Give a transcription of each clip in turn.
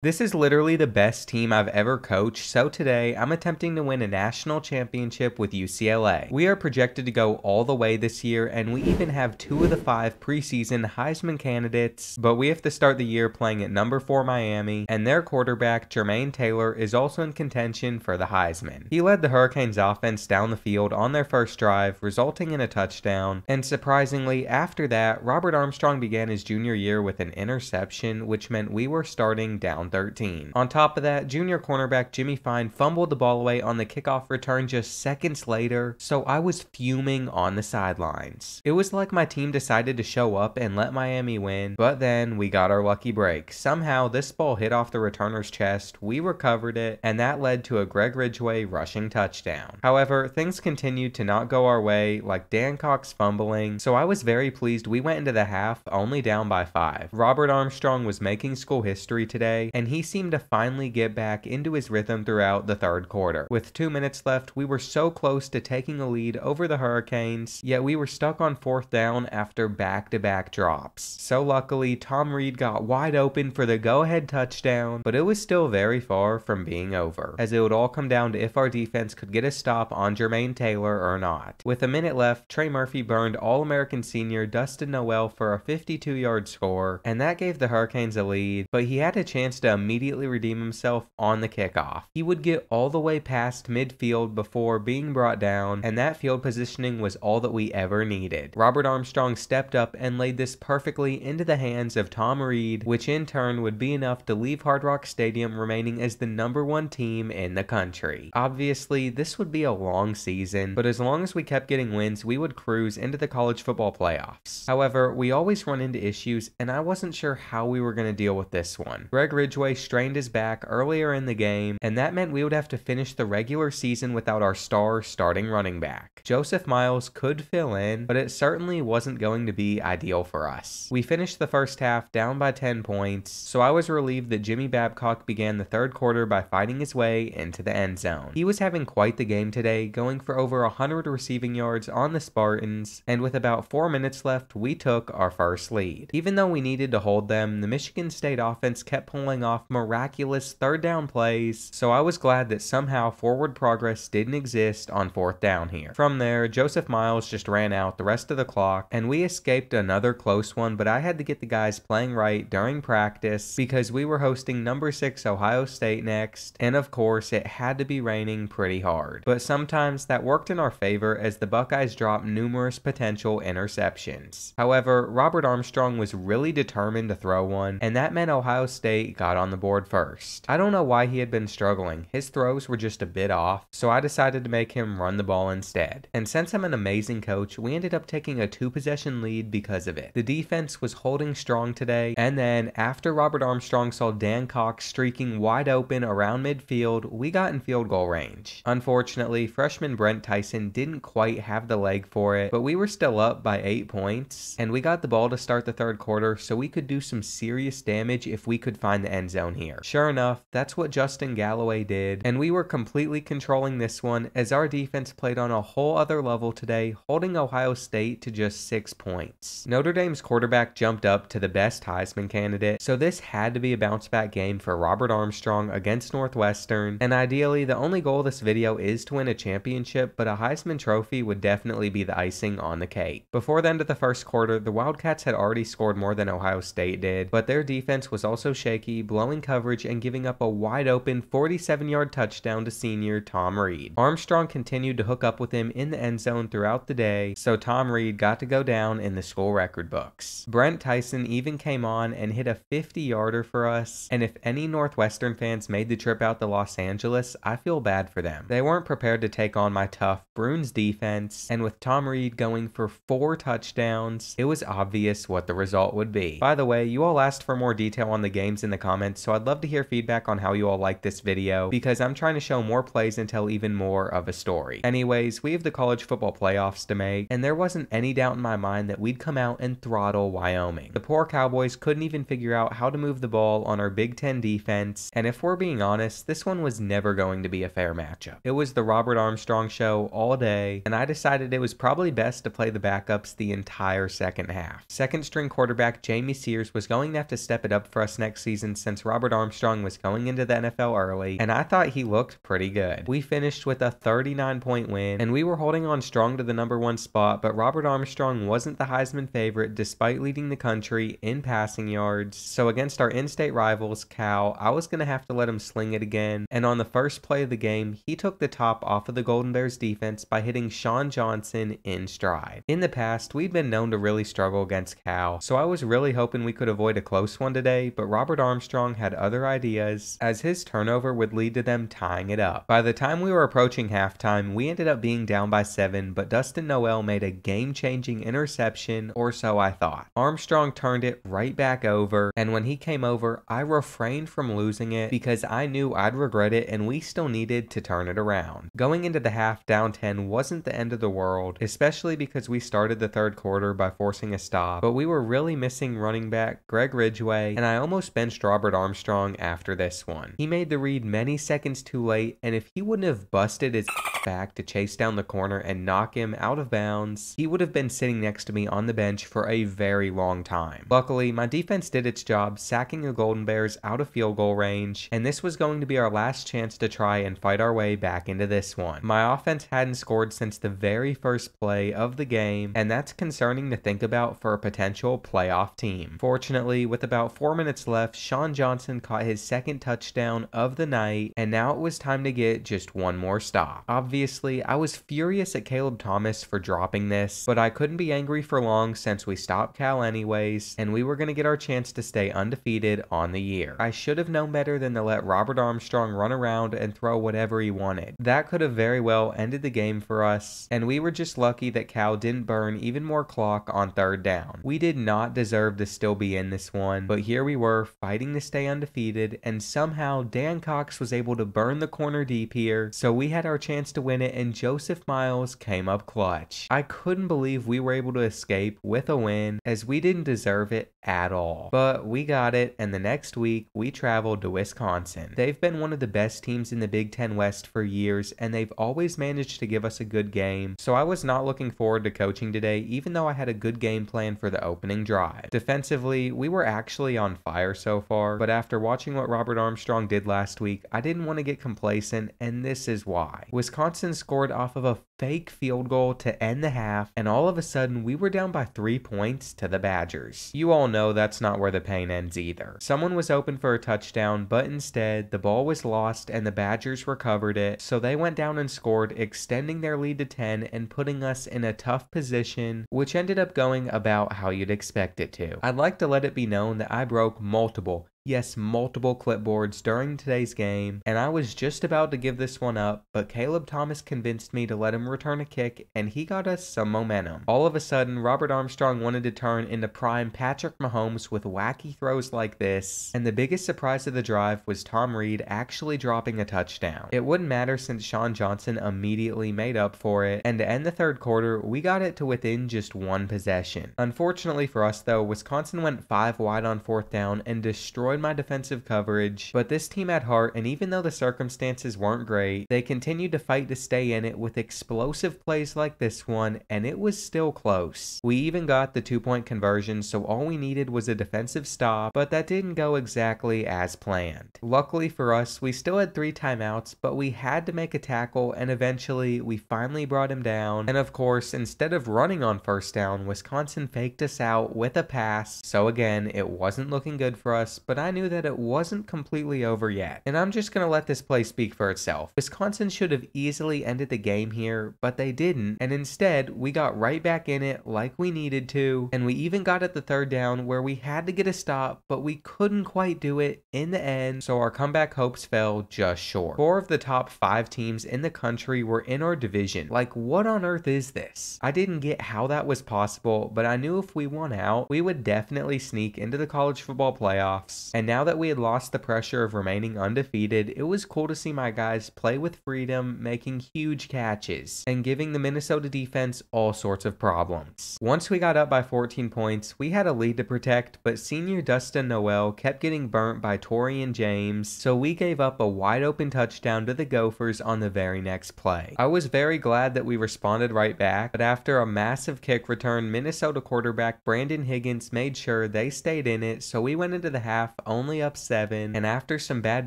This is literally the best team I've ever coached, so today I'm attempting to win a national championship with UCLA. We are projected to go all the way this year, and we even have 2 of the 5 preseason Heisman candidates, but we have to start the year playing at number 4 Miami, and their quarterback, Jermaine Taylor, is also in contention for the Heisman. He led the Hurricanes offense down the field on their first drive, resulting in a touchdown, and surprisingly, after that, Robert Armstrong began his junior year with an interception, which meant we were starting down 13. On top of that, junior cornerback Jimmy Fine fumbled the ball away on the kickoff return just seconds later, so I was fuming on the sidelines. It was like my team decided to show up and let Miami win, but then we got our lucky break. Somehow this ball hit off the returner's chest, we recovered it, and that led to a Greg Ridgway rushing touchdown. However, things continued to not go our way, like Dan Cox fumbling, so I was very pleased we went into the half only down by 5. Robert Armstrong was making school history today, and he seemed to finally get back into his rhythm throughout the third quarter. With 2 minutes left, we were so close to taking a lead over the Hurricanes, yet we were stuck on 4th down after back-to-back drops. So luckily, Tom Reed got wide open for the go-ahead touchdown, but it was still very far from being over, as it would all come down to if our defense could get a stop on Jermaine Taylor or not. With a minute left, Trey Murphy burned All-American senior Dustin Noel for a 52-yard score, and that gave the Hurricanes a lead, but he had a chance to immediately redeem himself on the kickoff. He would get all the way past midfield before being brought down, and that field positioning was all that we ever needed. Robert Armstrong stepped up and laid this perfectly into the hands of Tom Reed, which in turn would be enough to leave Hard Rock Stadium remaining as the #1 team in the country. Obviously, this would be a long season, but as long as we kept getting wins, we would cruise into the college football playoffs. However, we always run into issues, and I wasn't sure how we were going to deal with this one. Greg Ridgway strained his back earlier in the game, and that meant we would have to finish the regular season without our star starting running back. Joseph Miles could fill in, but it certainly wasn't going to be ideal for us. We finished the first half down by 10 points, so I was relieved that Jimmy Babcock began the third quarter by fighting his way into the end zone. He was having quite the game today, going for over 100 receiving yards on the Spartans, and with about 4 minutes left, we took our first lead. Even though we needed to hold them, the Michigan State offense kept pulling off miraculous 3rd down plays, so I was glad that somehow forward progress didn't exist on 4th down here. From there, Joseph Miles just ran out the rest of the clock, and we escaped another close one, but I had to get the guys playing right during practice because we were hosting number 6 Ohio State next, and of course it had to be raining pretty hard. But sometimes that worked in our favor as the Buckeyes dropped numerous potential interceptions. However, Robert Armstrong was really determined to throw one, and that meant Ohio State got on the board first. I don't know why he had been struggling. His throws were just a bit off, so I decided to make him run the ball instead. And since I'm an amazing coach, we ended up taking a 2-possession lead because of it. The defense was holding strong today, and then after Robert Armstrong saw Dan Cox streaking wide open around midfield, we got in field goal range. Unfortunately, freshman Brent Tyson didn't quite have the leg for it, but we were still up by 8 points, and we got the ball to start the third quarter, so we could do some serious damage if we could find the end zone here. Sure enough, that's what Justin Galloway did, and we were completely controlling this one as our defense played on a whole other level today, holding Ohio State to just 6 points. Notre Dame's quarterback jumped up to the best Heisman candidate, so this had to be a bounce-back game for Robert Armstrong against Northwestern, and ideally, the only goal of this video is to win a championship, but a Heisman Trophy would definitely be the icing on the cake. Before the end of the first quarter, the Wildcats had already scored more than Ohio State did, but their defense was also shaky, blowing coverage and giving up a wide-open 47-yard touchdown to senior Tom Reed. Armstrong continued to hook up with him in the end zone throughout the day, so Tom Reed got to go down in the school record books. Brent Tyson even came on and hit a 50-yarder for us, and if any Northwestern fans made the trip out to Los Angeles, I feel bad for them. They weren't prepared to take on my tough Bruins defense, and with Tom Reed going for 4 touchdowns, it was obvious what the result would be. By the way, you all asked for more detail on the games in the comments, so I'd love to hear feedback on how you all like this video, because I'm trying to show more plays and tell even more of a story. Anyways, we have the college football playoffs to make, and there wasn't any doubt in my mind that we'd come out and throttle Wyoming. The poor Cowboys couldn't even figure out how to move the ball on our Big Ten defense, and if we're being honest, this one was never going to be a fair matchup. It was the Robert Armstrong show all day, and I decided it was probably best to play the backups the entire second half. Second string quarterback Jamie Sears was going to have to step it up for us next season since since Robert Armstrong was going into the NFL early, and I thought he looked pretty good. We finished with a 39-point win, and we were holding on strong to the #1 spot, but Robert Armstrong wasn't the Heisman favorite despite leading the country in passing yards. So against our in-state rivals, Cal, I was going to have to let him sling it again, and on the first play of the game, he took the top off of the Golden Bears defense by hitting Sean Johnson in stride. In the past, we'd been known to really struggle against Cal, so I was really hoping we could avoid a close one today, but Robert Armstrong had other ideas, as his turnover would lead to them tying it up. By the time we were approaching halftime, we ended up being down by 7, but Dustin Noel made a game-changing interception, or so I thought. Armstrong turned it right back over, and when he came over, I refrained from losing it because I knew I'd regret it and we still needed to turn it around. Going into the half down 10 wasn't the end of the world, especially because we started the third quarter by forcing a stop, but we were really missing running back Greg Ridgway, and I almost benched Robert Armstrong after this one. He made the read many seconds too late, and if he wouldn't have busted his back to chase down the corner and knock him out of bounds, he would have been sitting next to me on the bench for a very long time. Luckily, my defense did its job, sacking the Golden Bears out of field goal range, and this was going to be our last chance to try and fight our way back into this one. My offense hadn't scored since the very first play of the game, and that's concerning to think about for a potential playoff team. Fortunately, with about 4 minutes left, Sean Johnson caught his second touchdown of the night, and now it was time to get just one more stop. Obviously, I was furious at Caleb Thomas for dropping this, but I couldn't be angry for long since we stopped Cal anyways, and we were going to get our chance to stay undefeated on the year. I should have known better than to let Robert Armstrong run around and throw whatever he wanted. That could have very well ended the game for us, and we were just lucky that Cal didn't burn even more clock on third down. We did not deserve to still be in this one, but here we were fighting to stay undefeated, and somehow Dan Cox was able to burn the corner deep here, so we had our chance to win it, and Joseph Miles came up clutch. I couldn't believe we were able to escape with a win, as we didn't deserve it at all. But we got it, and the next week we traveled to Wisconsin. They've been one of the best teams in the Big Ten West for years, and they've always managed to give us a good game, so I was not looking forward to coaching today, even though I had a good game plan for the opening drive. Defensively, we were actually on fire so far, but after watching what Robert Armstrong did last week, I didn't want to get complacent, and this is why. Wisconsin scored off of a fake field goal to end the half, and all of a sudden we were down by 3 points to the Badgers. You all know that's not where the pain ends either. Someone was open for a touchdown, but instead the ball was lost and the Badgers recovered it, so they went down and scored, extending their lead to 10 and putting us in a tough position, which ended up going about how you'd expect it to. I'd like to let it be known that I broke multiple clipboards during today's game, and I was just about to give this one up, but Caleb Thomas convinced me to let him return a kick, and he got us some momentum. All of a sudden, Robert Armstrong wanted to turn into prime Patrick Mahomes with wacky throws like this, and the biggest surprise of the drive was Tom Reed actually dropping a touchdown. It wouldn't matter since Sean Johnson immediately made up for it, and to end the third quarter, we got it to within just one possession. Unfortunately for us though, Wisconsin went 5 wide on fourth down and destroyed my defensive coverage, but this team had heart, and even though the circumstances weren't great, they continued to fight to stay in it with explosive plays like this one, and it was still close. We even got the 2-point conversion, so all we needed was a defensive stop, but that didn't go exactly as planned. Luckily for us, we still had 3 timeouts, but we had to make a tackle, and eventually we finally brought him down, and of course, instead of running on first down, Wisconsin faked us out with a pass, so again, it wasn't looking good for us, but I knew that it wasn't completely over yet, and I'm just going to let this play speak for itself. Wisconsin should have easily ended the game here, but they didn't, and instead, we got right back in it like we needed to, and we even got at the third down where we had to get a stop, but we couldn't quite do it in the end, so our comeback hopes fell just short. 4 of the top 5 teams in the country were in our division. Like, what on earth is this? I didn't get how that was possible, but I knew if we won out, we would definitely sneak into the college football playoffs, and now that we had lost the pressure of remaining undefeated, it was cool to see my guys play with freedom, making huge catches, and giving the Minnesota defense all sorts of problems. Once we got up by 14 points, we had a lead to protect, but senior Dustin Noel kept getting burnt by Torian James, so we gave up a wide open touchdown to the Gophers on the very next play. I was very glad that we responded right back, but after a massive kick return, Minnesota quarterback Brandon Higgins made sure they stayed in it, so we went into the half only up 7, and after some bad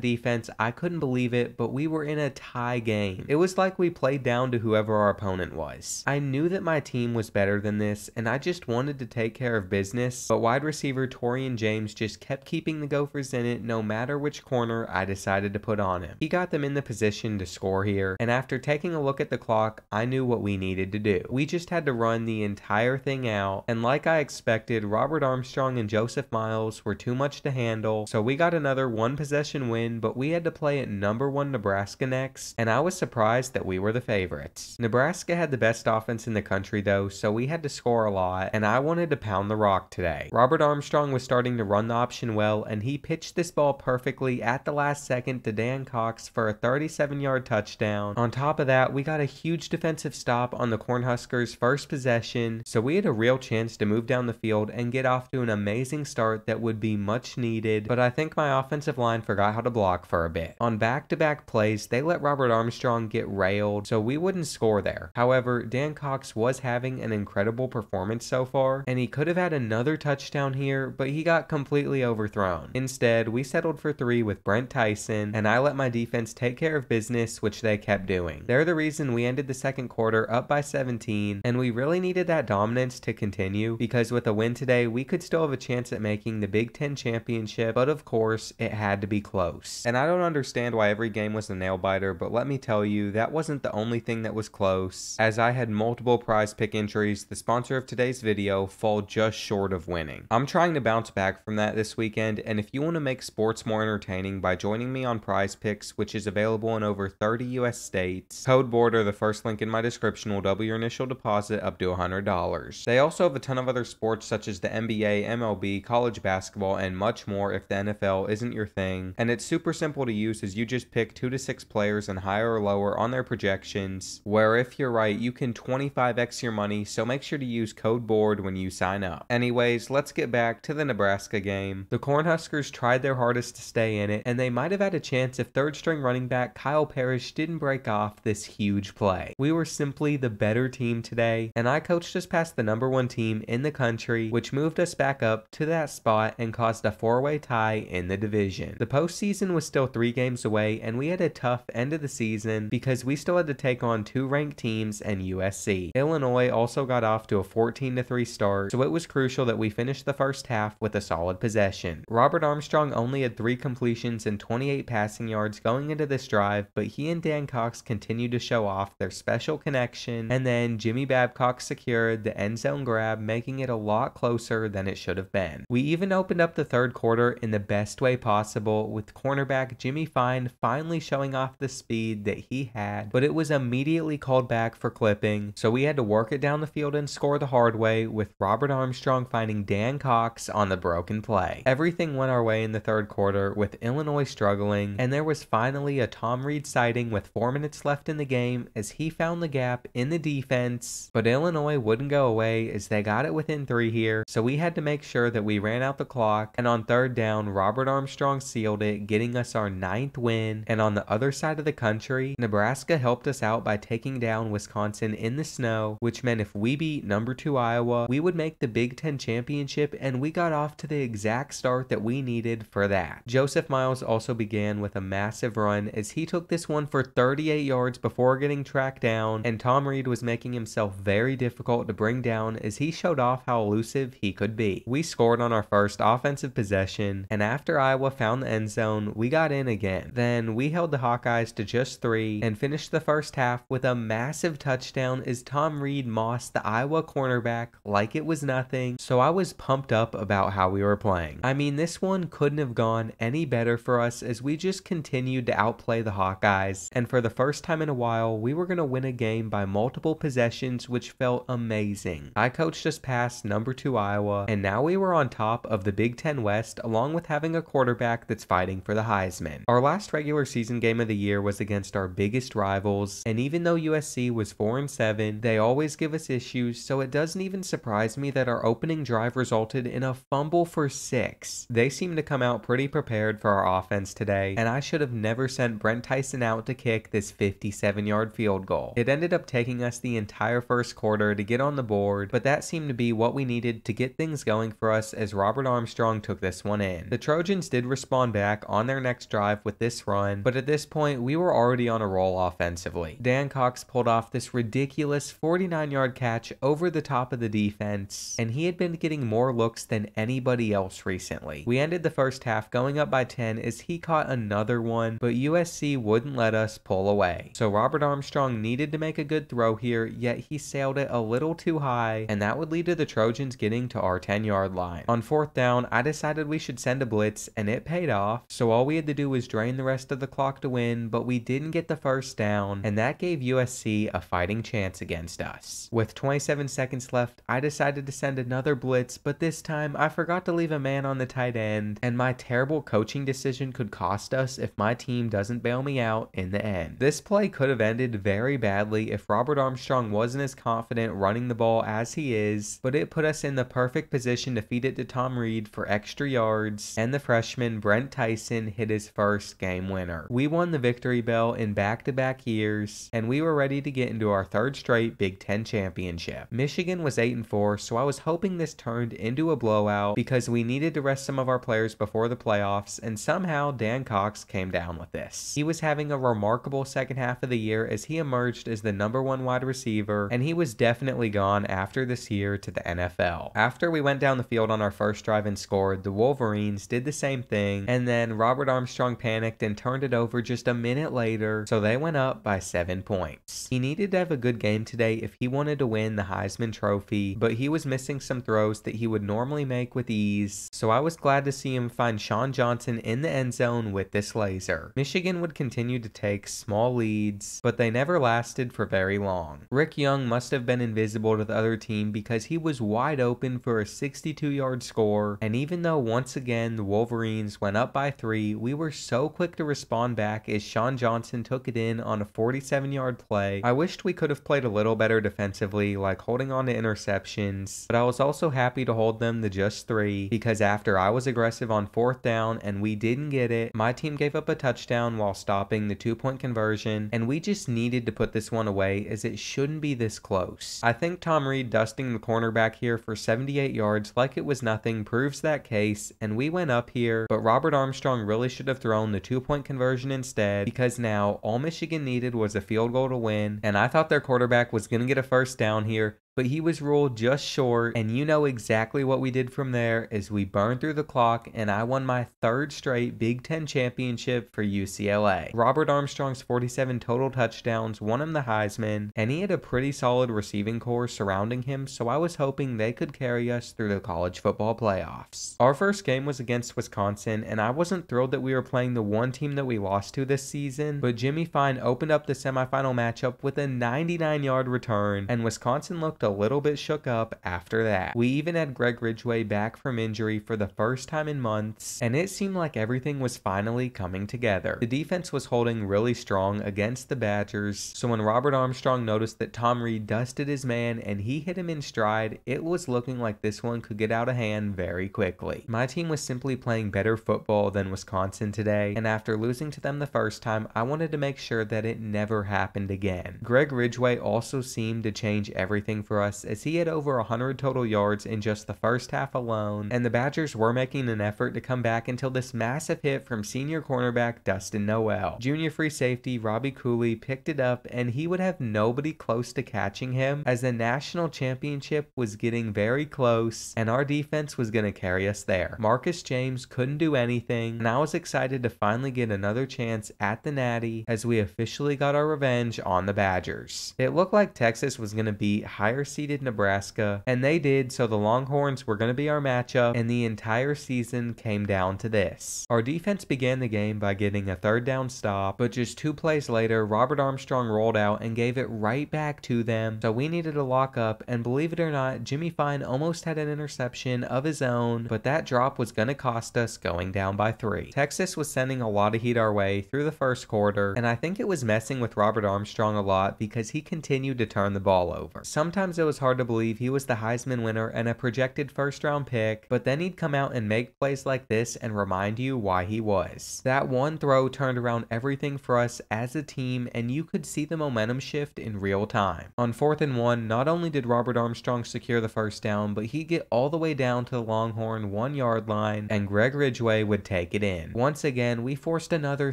defense, I couldn't believe it, but we were in a tie game. It was like we played down to whoever our opponent was. I knew that my team was better than this, and I just wanted to take care of business, but wide receiver Torian James just kept keeping the Gophers in it no matter which corner I decided to put on him. He got them in the position to score here, and after taking a look at the clock, I knew what we needed to do. We just had to run the entire thing out, and like I expected, Robert Armstrong and Joseph Miles were too much to handle, so we got another one possession win, but we had to play at number 1 Nebraska next, and I was surprised that we were the favorites. Nebraska had the best offense in the country though, so we had to score a lot, and I wanted to pound the rock today. Robert Armstrong was starting to run the option well, and he pitched this ball perfectly at the last second to Dan Cox for a 37-yard touchdown. On top of that, we got a huge defensive stop on the Cornhuskers' first possession, so we had a real chance to move down the field and get off to an amazing start that would be much needed, but I think my offensive line forgot how to block for a bit. On back-to-back plays, they let Robert Armstrong get railed, so we wouldn't score there. However, Dan Cox was having an incredible performance so far, and he could have had another touchdown here, but he got completely overthrown. Instead, we settled for 3 with Brent Tyson, and I let my defense take care of business, which they kept doing. They're the reason we ended the second quarter up by 17, and we really needed that dominance to continue, because with a win today, we could still have a chance at making the Big Ten championship, but of course, it had to be close. And I don't understand why every game was a nail-biter, but let me tell you, that wasn't the only thing that was close. As I had multiple prize pick injuries, the sponsor of today's video fall just short of winning. I'm trying to bounce back from that this weekend, and if you want to make sports more entertaining by joining me on Prize Picks, which is available in over 30 US states, code BORDER, the first link in my description, will double your initial deposit up to $100. They also have a ton of other sports such as the NBA, MLB, college basketball, and much more if the NFL isn't your thing, and it's super simple to use as you just pick 2 to 6 players and higher or lower on their projections, where if you're right, you can 25x your money, so make sure to use code BORD when you sign up. Anyways, let's get back to the Nebraska game. The Cornhuskers tried their hardest to stay in it, and they might have had a chance if third-string running back Kyle Parrish didn't break off this huge play. We were simply the better team today, and I coached us past the number 1 team in the country, which moved us back up to that spot and caused a 4-way tie in the division. The postseason was still 3 games away, and we had a tough end of the season because we still had to take on 2 ranked teams and USC. Illinois also got off to a 14-3 start, so it was crucial that we finished the first half with a solid possession. Robert Armstrong only had 3 completions and 28 passing yards going into this drive, but he and Dan Cox continued to show off their special connection, and then Jimmy Babcock secured the end zone grab, making it a lot closer than it should have been. We even opened up the third quarter in the best way possible, with cornerback Jimmy Fine finally showing off the speed that he had, but it was immediately called back for clipping, so we had to work it down the field and score the hard way, with Robert Armstrong finding Dan Cox on the broken play. Everything went our way in the third quarter, with Illinois struggling, and there was finally a Tom Reed sighting with 4 minutes left in the game as he found the gap in the defense, but Illinois wouldn't go away as they got it within 3 here, so we had to make sure that we ran out the clock, and on third down, Robert Armstrong sealed it, getting us our 9th win. And on the other side of the country, Nebraska helped us out by taking down Wisconsin in the snow, which meant if we beat number 2 Iowa, we would make the Big Ten championship, and we got off to the exact start that we needed for that. Joseph Miles also began with a massive run as he took this one for 38 yards before getting tracked down, and Tom Reed was making himself very difficult to bring down as he showed off how elusive he could be. We scored on our first offensive possession, and after Iowa found the end zone, we got in again. Then we held the Hawkeyes to just 3 and finished the first half with a massive touchdown as Tom Reed mossed the Iowa cornerback like it was nothing, so I was pumped up about how we were playing. I mean, this one couldn't have gone any better for us as we just continued to outplay the Hawkeyes, and for the first time in a while, we were going to win a game by multiple possessions, which felt amazing. I coached us past number 2 Iowa, and now we were on top of the Big Ten West, along with having a quarterback that's fighting for the Heisman. Our last regular season game of the year was against our biggest rivals, and even though USC was 4-7, they always give us issues, so it doesn't even surprise me that our opening drive resulted in a fumble for 6. They seem to come out pretty prepared for our offense today, and I should have never sent Brent Tyson out to kick this 57-yard field goal. It ended up taking us the entire first quarter to get on the board, but that seemed to be what we needed to get things going for us as Robert Armstrong took this one in. The Trojans did respond back on their next drive with this run, but at this point we were already on a roll offensively. Dan Cox pulled off this ridiculous 49-yard catch over the top of the defense, and he had been getting more looks than anybody else recently. We ended the first half going up by 10 as he caught another one, but USC wouldn't let us pull away. So Robert Armstrong needed to make a good throw here, yet he sailed it a little too high, and that would lead to the Trojans getting to our 10-yard line. On fourth down, I decided we should send a blitz, and it paid off, so all we had to do was drain the rest of the clock to win, but we didn't get the first down, and that gave USC a fighting chance against us. With 27 seconds left, I decided to send another blitz, but this time I forgot to leave a man on the tight end, and my terrible coaching decision could cost us if my team doesn't bail me out in the end. This play could have ended very badly if Robert Armstrong wasn't as confident running the ball as he is, but it put us in the perfect position to feed it to Tom Reed for extra yards, and the freshman Brent Tyson hit his first game winner. We won the victory bell in back-to-back years, and we were ready to get into our third straight Big Ten championship. Michigan was 8-4, so I was hoping this turned into a blowout because we needed to rest some of our players before the playoffs, and somehow Dan Cox came down with this. He was having a remarkable second half of the year as he emerged as the #1 wide receiver, and he was definitely gone after this year to the NFL. After we went down the field on our first drive and scored, the Wolverines did the same thing, and then Robert Armstrong panicked and turned it over just a minute later, so they went up by 7 points. He needed to have a good game today if he wanted to win the Heisman Trophy, but he was missing some throws that he would normally make with ease, so I was glad to see him find Sean Johnson in the end zone with this laser. Michigan would continue to take small leads, but they never lasted for very long. Rick Young must have been invisible to the other team because he was wide open for a 62-yard score, and even though once again the Wolverines went up by 3, we were so quick to respond back as Sean Johnson took it in on a 47-yard play. I wished we could have played a little better defensively, like holding on to interceptions, but I was also happy to hold them to just 3 because after I was aggressive on fourth down and we didn't get it, my team gave up a touchdown while stopping the 2-point conversion, and we just needed to put this one away as it shouldn't be this close. I think Tom Reed dusting the cornerback here for 78 yards like it was nothing proves that case, and we went up here, but Robert Armstrong really should have thrown the 2-point conversion instead because now all Michigan needed was a field goal to win, and I thought their quarterback was going to get a first down here, but he was ruled just short, and you know exactly what we did from there as we burned through the clock, and I won my third straight Big Ten championship for UCLA. Robert Armstrong's 47 total touchdowns won him the Heisman, and he had a pretty solid receiving corps surrounding him, so I was hoping they could carry us through the college football playoffs. Our first game was against Wisconsin, and I wasn't thrilled that we were playing the one team that we lost to this season, but Jimmy Fine opened up the semifinal matchup with a 99-yard return, and Wisconsin looked a little bit shook up after that. We even had Greg Ridgway back from injury for the first time in months, and it seemed like everything was finally coming together. The defense was holding really strong against the Badgers, so when Robert Armstrong noticed that Tom Reed dusted his man and he hit him in stride, it was looking like this one could get out of hand very quickly. My team was simply playing better football than Wisconsin today, and after losing to them the first time, I wanted to make sure that it never happened again. Greg Ridgway also seemed to change everything for us as he had over 100 total yards in just the first half alone, and the Badgers were making an effort to come back until this massive hit from senior cornerback Dustin Noel. Junior free safety Robbie Cooley picked it up, and he would have nobody close to catching him as the national championship was getting very close and our defense was going to carry us there. Marcus James couldn't do anything, and I was excited to finally get another chance at the Natty as we officially got our revenge on the Badgers. It looked like Texas was going to beat higher seeded Nebraska, and they did, so the Longhorns were going to be our matchup, and the entire season came down to this. Our defense began the game by getting a third down stop, but just 2 plays later, Robert Armstrong rolled out and gave it right back to them, so we needed to lock up, and believe it or not, Jimmy Fine almost had an interception of his own, but that drop was going to cost us going down by 3. Texas was sending a lot of heat our way through the first quarter, and I think it was messing with Robert Armstrong a lot because he continued to turn the ball over. Sometimes Sometimes it was hard to believe he was the Heisman winner and a projected first-round pick, but then he'd come out and make plays like this and remind you why he was. That one throw turned around everything for us as a team, and you could see the momentum shift in real time. On 4th and 1, not only did Robert Armstrong secure the first down, but he'd get all the way down to the Longhorn 1-yard line, and Greg Ridgway would take it in. Once again, we forced another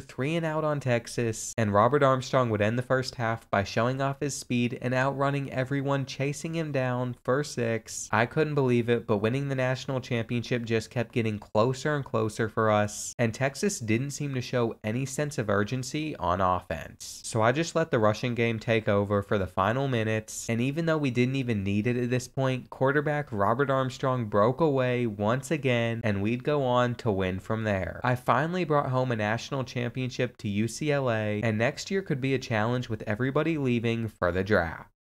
3-and-out on Texas, and Robert Armstrong would end the first half by showing off his speed and outrunning everyone, chasing him down for 6. I couldn't believe it, but winning the national championship just kept getting closer and closer for us, and Texas didn't seem to show any sense of urgency on offense. So I just let the rushing game take over for the final minutes, and even though we didn't even need it at this point, quarterback Robert Armstrong broke away once again, and we'd go on to win from there. I finally brought home a national championship to UCLA, and next year could be a challenge with everybody leaving for the draft.